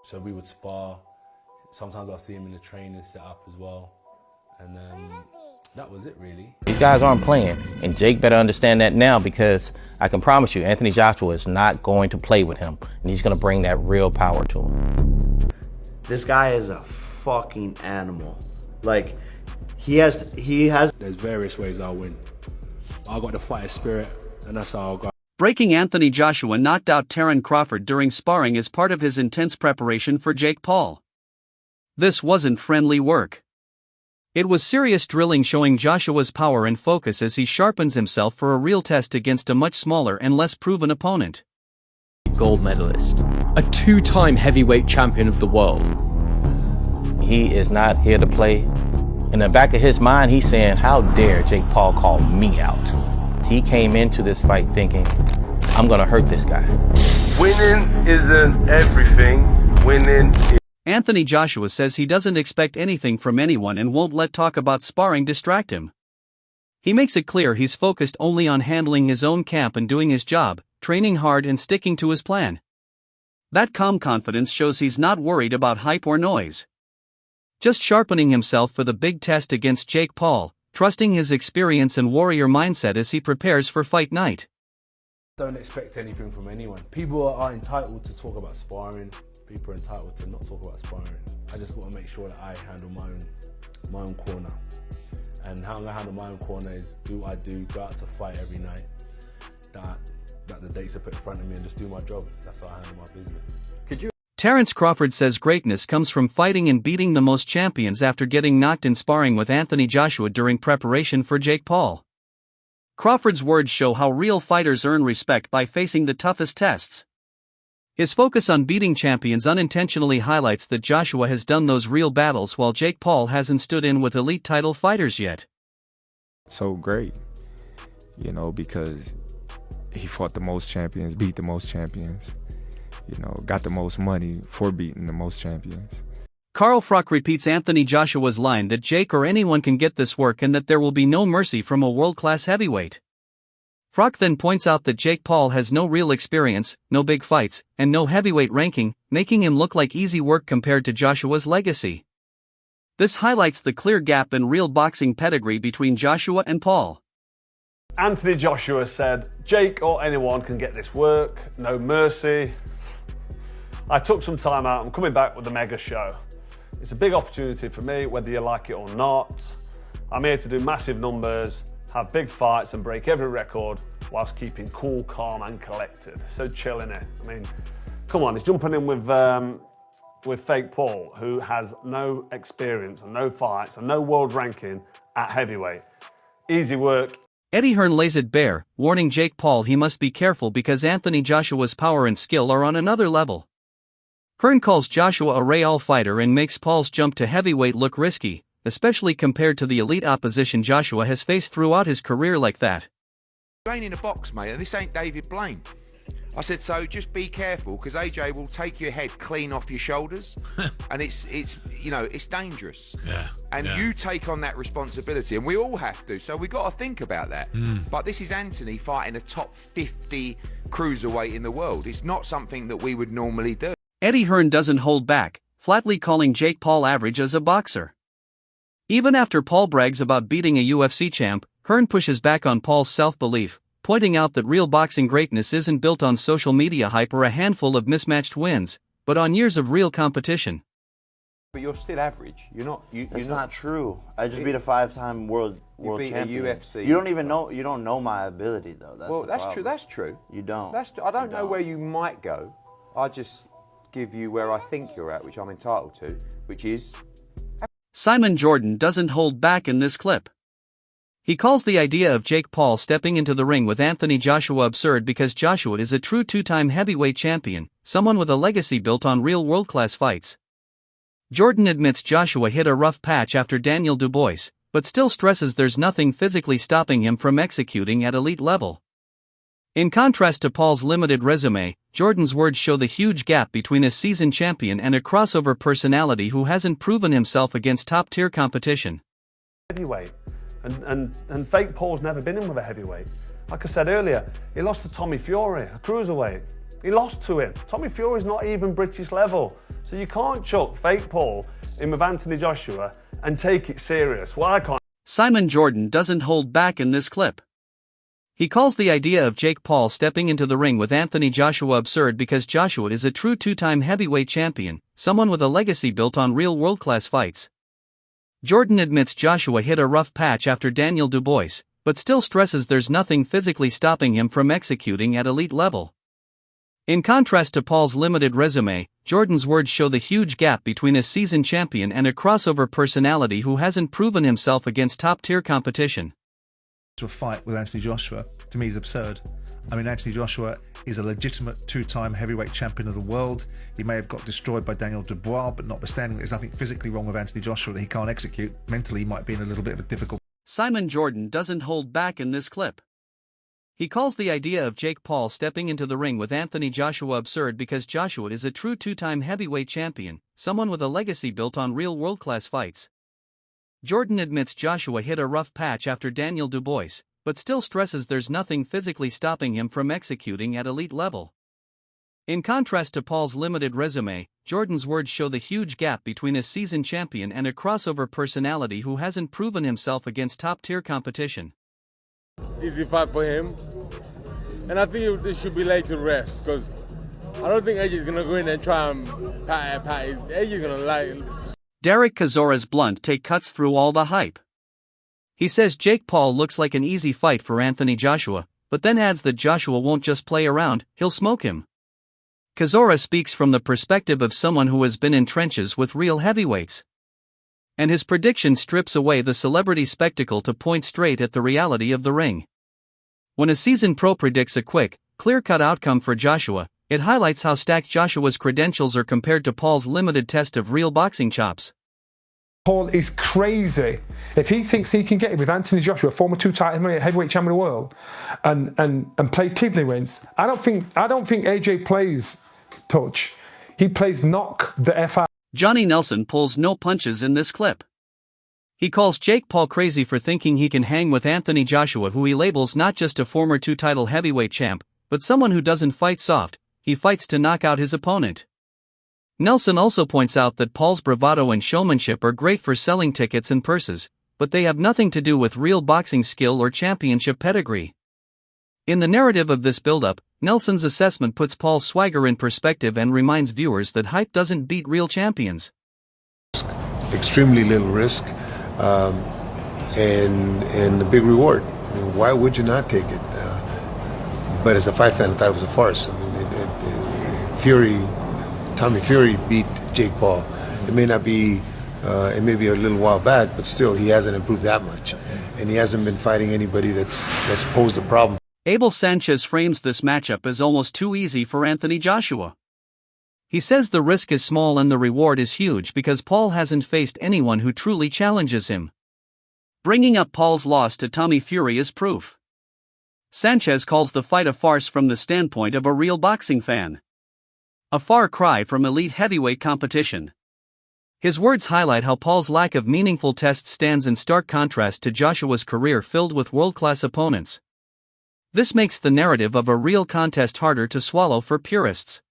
So we would spar. Sometimes I'll see him in the training setup as well. And that was it, really. These guys aren't playing, and Jake better understand that now, because I can promise you, Anthony Joshua is not going to play with him, and he's going to bring that real power to him. This guy is a fucking animal. Like, he has. There's various ways I'll win. I got the fighter spirit, and that's how I'll go. Breaking Anthony Joshua knocked out Terence Crawford during sparring as part of his intense preparation for Jake Paul. This wasn't friendly work. It was serious drilling, showing Joshua's power and focus as he sharpens himself for a real test against a much smaller and less proven opponent. Gold medalist, a two-time heavyweight champion of the world. He is not here to play. In the back of his mind, he's saying, how dare Jake Paul call me out? He came into this fight thinking, I'm gonna hurt this guy. Winning isn't everything. Winning is... Anthony Joshua says he doesn't expect anything from anyone and won't let talk about sparring distract him. He makes it clear he's focused only on handling his own camp and doing his job, training hard and sticking to his plan. That calm confidence shows he's not worried about hype or noise. Just sharpening himself for the big test against Jake Paul, trusting his experience and warrior mindset as he prepares for fight night. Don't expect anything from anyone. People are entitled to talk about sparring. People are entitled to not talk about sparring. I just got to make sure that I handle my own corner. And how I'm going to handle my own corner is do what I do, go out to fight every night. That the dates are put in front of me and just do my job. That's how I handle my business. Terence Crawford says greatness comes from fighting and beating the most champions after getting knocked in sparring with Anthony Joshua during preparation for Jake Paul. Crawford's words show how real fighters earn respect by facing the toughest tests. His focus on beating champions unintentionally highlights that Joshua has done those real battles while Jake Paul hasn't stood in with elite title fighters yet. So great, because he fought the most champions, beat the most champions, got the most money for beating the most champions. Carl Froch repeats Anthony Joshua's line that Jake or anyone can get this work and that there will be no mercy from a world-class heavyweight. Froch then points out that Jake Paul has no real experience, no big fights, and no heavyweight ranking, making him look like easy work compared to Joshua's legacy. This highlights the clear gap in real boxing pedigree between Joshua and Paul. Anthony Joshua said, Jake or anyone can get this work, no mercy. I took some time out, I'm coming back with the mega show. It's a big opportunity for me, whether you like it or not. I'm here to do massive numbers, have big fights and break every record whilst keeping cool, calm and collected. So chill in it. I mean, come on, he's jumping in with fake Paul, who has no experience and no fights and no world ranking at heavyweight. Easy work. Eddie Hearn lays it bare, warning Jake Paul he must be careful because Anthony Joshua's power and skill are on another level. Hearn calls Joshua a real fighter and makes Paul's jump to heavyweight look risky, especially compared to the elite opposition Joshua has faced throughout his career like that. You ain't in a box, mate, and this ain't David Blaine. I said, so just be careful, because AJ will take your head clean off your shoulders, and it's dangerous. Yeah. And you take on that responsibility, and we all have to, so we got to think about that. But this is Anthony fighting a top 50 cruiserweight in the world. It's not something that we would normally do. Eddie Hearn doesn't hold back, flatly calling Jake Paul average as a boxer. Even after Paul brags about beating a UFC champ, Hearn pushes back on Paul's self-belief, pointing out that real boxing greatness isn't built on social media hype or a handful of mismatched wins, but on years of real competition. But you're still average. You're not. That's not true. I just beat a 5-time world champion. You beat a UFC. You don't even know. You don't know my ability though. That's true. That's true. You don't. I don't know where you might go. I just give you where I think you're at, which I'm entitled to, which is. Simon Jordan doesn't hold back in this clip. He calls the idea of Jake Paul stepping into the ring with Anthony Joshua absurd because Joshua is a true two-time heavyweight champion, someone with a legacy built on real world-class fights. Jordan admits Joshua hit a rough patch after Daniel Dubois, but still stresses there's nothing physically stopping him from executing at elite level. In contrast to Paul's limited resume, Jordan's words show the huge gap between a seasoned champion and a crossover personality who hasn't proven himself against top-tier competition. Heavyweight. And fake Paul's never been in with a heavyweight. Like I said earlier, he lost to Tommy Fury, a cruiserweight. He lost to him. Tommy Fury's not even British level. So you can't chuck fake Paul in with Anthony Joshua and take it serious. Well, I can't. Simon Jordan doesn't hold back in this clip. He calls the idea of Jake Paul stepping into the ring with Anthony Joshua absurd because Joshua is a true two-time heavyweight champion, someone with a legacy built on real world-class fights. Jordan admits Joshua hit a rough patch after Daniel Dubois, but still stresses there's nothing physically stopping him from executing at elite level. In contrast to Paul's limited resume, Jordan's words show the huge gap between a seasoned champion and a crossover personality who hasn't proven himself against top-tier competition. To a fight with Anthony Joshua, to me, is absurd. I mean, Anthony Joshua is a legitimate two-time heavyweight champion of the world. He may have got destroyed by Daniel Dubois, but notwithstanding, there's nothing physically wrong with Anthony Joshua that he can't execute. Mentally, he might be in a little bit of a difficult. Simon Jordan doesn't hold back in this clip. He calls the idea of Jake Paul stepping into the ring with Anthony Joshua absurd because Joshua is a true two-time heavyweight champion, someone with a legacy built on real world-class fights. Jordan admits Joshua hit a rough patch after Daniel Dubois, but still stresses there's nothing physically stopping him from executing at elite level. In contrast to Paul's limited resume, Jordan's words show the huge gap between a seasoned champion and a crossover personality who hasn't proven himself against top-tier competition. Easy fight for him, and I think this should be laid to rest because I don't think AJ's gonna go in and try and pat. AJ's gonna like. Derek Chizora's blunt take cuts through all the hype. He says Jake Paul looks like an easy fight for Anthony Joshua, but then adds that Joshua won't just play around, he'll smoke him. Chizora speaks from the perspective of someone who has been in trenches with real heavyweights. And his prediction strips away the celebrity spectacle to point straight at the reality of the ring. When a seasoned pro predicts a quick, clear-cut outcome for Joshua, it highlights how stacked Joshua's credentials are compared to Paul's limited test of real boxing chops. Paul is crazy. If he thinks he can get it with Anthony Joshua, former two-time heavyweight champion of the world, and play tiddlywinks, I don't think AJ plays touch. He plays knock the F out. Johnny Nelson pulls no punches in this clip. He calls Jake Paul crazy for thinking he can hang with Anthony Joshua, who he labels not just a former two-title heavyweight champ, but someone who doesn't fight soft, he fights to knock out his opponent. Nelson also points out that Paul's bravado and showmanship are great for selling tickets and purses, but they have nothing to do with real boxing skill or championship pedigree. In the narrative of this build-up, Nelson's assessment puts Paul's swagger in perspective and reminds viewers that hype doesn't beat real champions. Extremely little risk, and a big reward. I mean, why would you not take it? But as a fight fan, I thought it was a farce. I mean, Tommy Fury beat Jake Paul. It may not be, it may be a little while back, but still, he hasn't improved that much, and he hasn't been fighting anybody that's posed a problem. Abel Sanchez frames this matchup as almost too easy for Anthony Joshua. He says the risk is small and the reward is huge because Paul hasn't faced anyone who truly challenges him. Bringing up Paul's loss to Tommy Fury is proof. Sanchez calls the fight a farce from the standpoint of a real boxing fan. A far cry from elite heavyweight competition. His words highlight how Paul's lack of meaningful tests stands in stark contrast to Joshua's career filled with world-class opponents. This makes the narrative of a real contest harder to swallow for purists.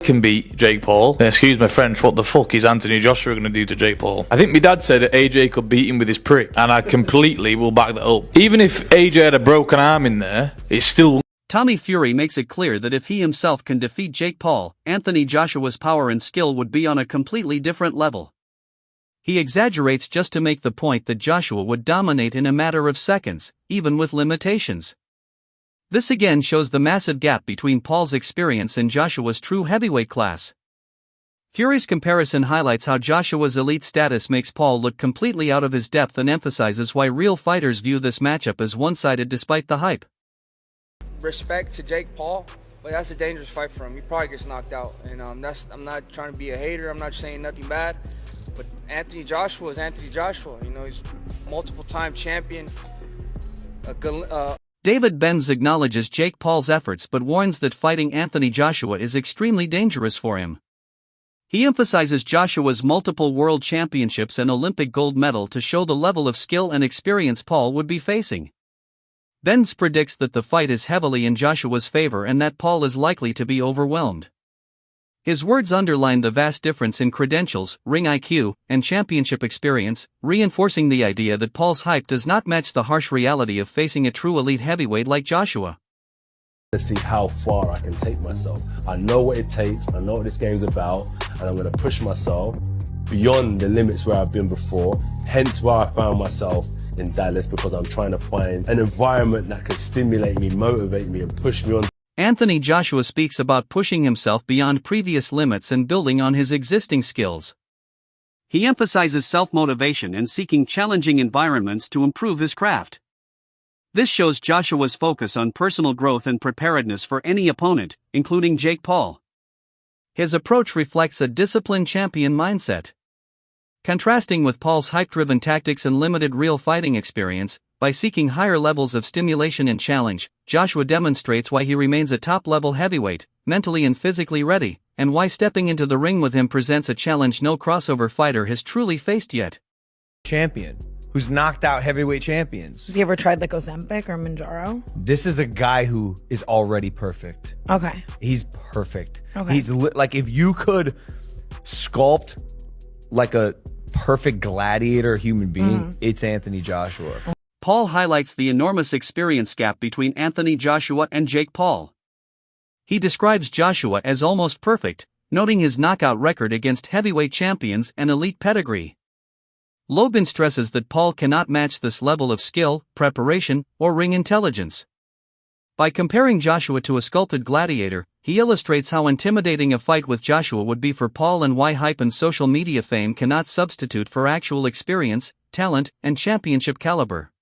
Can beat Jake Paul. Excuse my French, what the fuck is Anthony Joshua going to do to Jake Paul? I think my dad said that AJ could beat him with his prick, and I completely will back that up. Even if AJ had a broken arm in there, it still... Tommy Fury makes it clear that if he himself can defeat Jake Paul, Anthony Joshua's power and skill would be on a completely different level. He exaggerates just to make the point that Joshua would dominate in a matter of seconds, even with limitations. This again shows the massive gap between Paul's experience and Joshua's true heavyweight class. Fury's comparison highlights how Joshua's elite status makes Paul look completely out of his depth and emphasizes why real fighters view this matchup as one-sided despite the hype. Respect to Jake Paul, but that's a dangerous fight for him. He probably gets knocked out, and I'm not trying to be a hater. I'm not saying nothing bad, but Anthony Joshua is Anthony Joshua. You know, he's multiple-time champion. David Benz acknowledges Jake Paul's efforts but warns that fighting Anthony Joshua is extremely dangerous for him. He emphasizes Joshua's multiple world championships and Olympic gold medal to show the level of skill and experience Paul would be facing. Benz predicts that the fight is heavily in Joshua's favor and that Paul is likely to be overwhelmed. His words underline the vast difference in credentials, ring IQ, and championship experience, reinforcing the idea that Paul's hype does not match the harsh reality of facing a true elite heavyweight like Joshua. To see how far I can take myself. I know what it takes, I know what this game's about, and I'm going to push myself beyond the limits where I've been before, hence why I found myself in Dallas, because I'm trying to find an environment that can stimulate me, motivate me, and push me on. Anthony Joshua speaks about pushing himself beyond previous limits and building on his existing skills. He emphasizes self-motivation and seeking challenging environments to improve his craft. This shows Joshua's focus on personal growth and preparedness for any opponent, including Jake Paul. His approach reflects a disciplined champion mindset. Contrasting with Paul's hype-driven tactics and limited real fighting experience, by seeking higher levels of stimulation and challenge, Joshua demonstrates why he remains a top-level heavyweight, mentally and physically ready, and why stepping into the ring with him presents a challenge no crossover fighter has truly faced yet. Champion, who's knocked out heavyweight champions. Has he ever tried like Ozempic or Manjaro? This is a guy who is already perfect. Okay. He's perfect. Okay. He's like, if you could sculpt like a perfect gladiator human being, it's Anthony Joshua. Paul highlights the enormous experience gap between Anthony Joshua and Jake Paul. He describes Joshua as almost perfect, noting his knockout record against heavyweight champions and elite pedigree. Logan stresses that Paul cannot match this level of skill, preparation, or ring intelligence. By comparing Joshua to a sculpted gladiator, he illustrates how intimidating a fight with Joshua would be for Paul and why hype and social media fame cannot substitute for actual experience, talent, and championship caliber.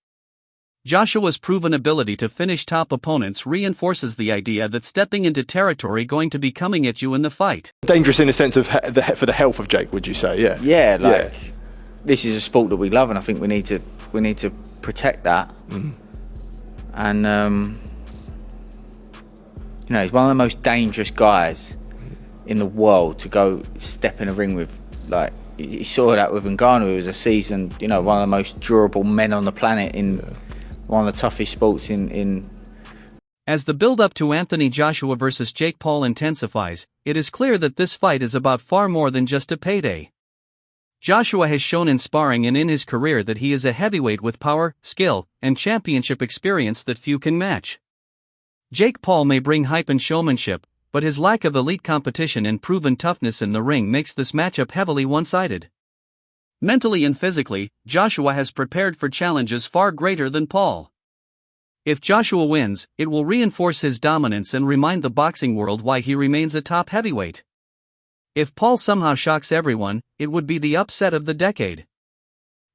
Joshua's proven ability to finish top opponents reinforces the idea that stepping into territory going to be coming at you in the fight. Dangerous in the sense of for the health of Jake, would you say? Yeah. Yeah, like this is a sport that we love, and I think we need to protect that. And you know, he's one of the most dangerous guys in the world to go step in a ring with. Like, you saw that with Ngannou, who was a seasoned, you know, one of the most durable men on the planet in one of the toughest sports in. As the build-up to Anthony Joshua versus Jake Paul intensifies, it is clear that this fight is about far more than just a payday. Joshua has shown in sparring and in his career that he is a heavyweight with power, skill, and championship experience that few can match. Jake Paul may bring hype and showmanship, but his lack of elite competition and proven toughness in the ring makes this matchup heavily one-sided. Mentally and physically, Joshua has prepared for challenges far greater than Paul. If Joshua wins, it will reinforce his dominance and remind the boxing world why he remains a top heavyweight. If Paul somehow shocks everyone, it would be the upset of the decade.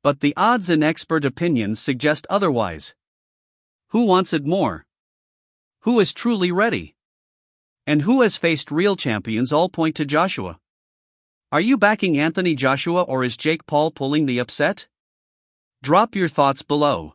But the odds and expert opinions suggest otherwise. Who wants it more? Who is truly ready? And who has faced real champions all point to Joshua. Are you backing Anthony Joshua or is Jake Paul pulling the upset? Drop your thoughts below.